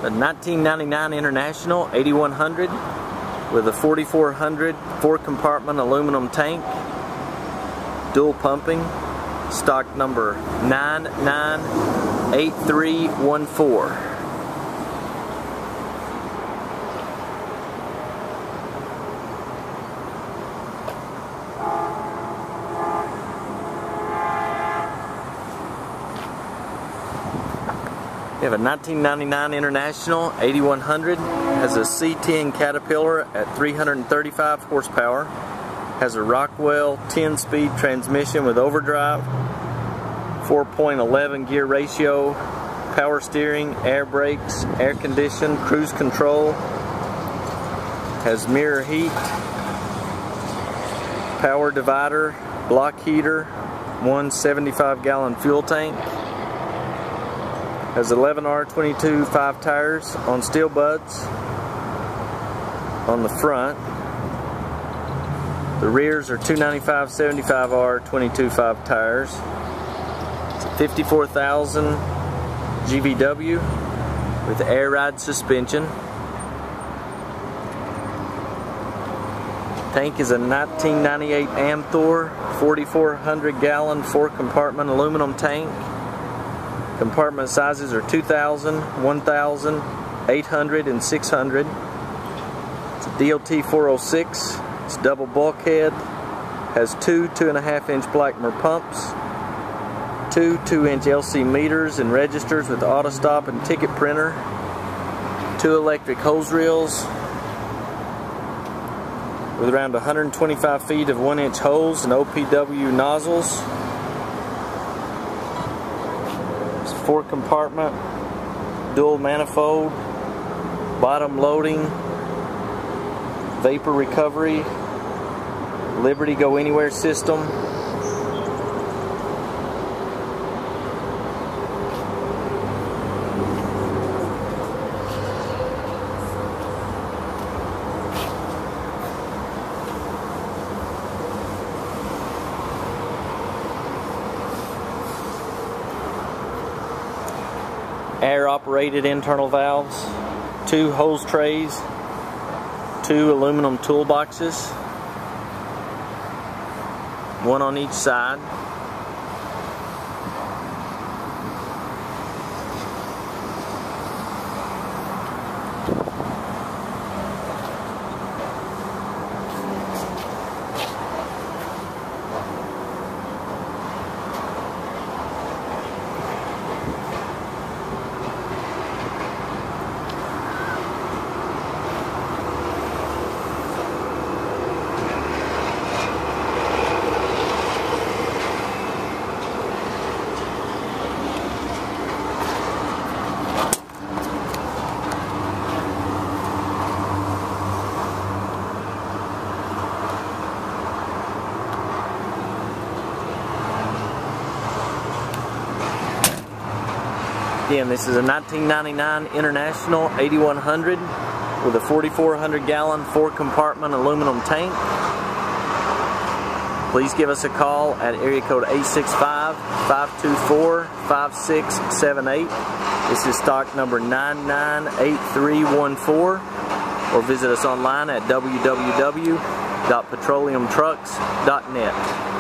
A 1999 International 8100 with a 4400 4-compartment aluminum tank, dual pumping, stock number 998314. We have a 1999 International 8100, has a C10 Caterpillar at 335 horsepower, has a Rockwell 10-speed transmission with overdrive, 4.11 gear ratio, power steering, air brakes, air conditioned, cruise control, has mirror heat, power divider, block heater, one 75-gallon fuel tank. Has 11R22 5 tires on steel buds on the front. The rears are 295 75R22 5 tires. It's a 54,000 GVW with air ride suspension. Tank is a 1998 Amthor 4,400 gallon 4-compartment aluminum tank. Compartment sizes are 2,000, 1,000, 800, and 600. It's a DOT 406. It's double bulkhead. Has two 2.5-inch Blackmer pumps, two 2-inch LC meters and registers with auto stop and ticket printer, two electric hose reels with around 125 feet of 1-inch hose and OPW nozzles. 4-compartment, dual manifold, bottom loading, vapor recovery, Liberty Go Anywhere system. Air-operated internal valves, two hose trays, two aluminum toolboxes, one on each side. Again, this is a 1999 International 8100 with a 4,400 gallon 4-compartment aluminum tank. Please give us a call at area code 865-524-5678. This is stock number 998314, or visit us online at www.petroleumtrucks.net.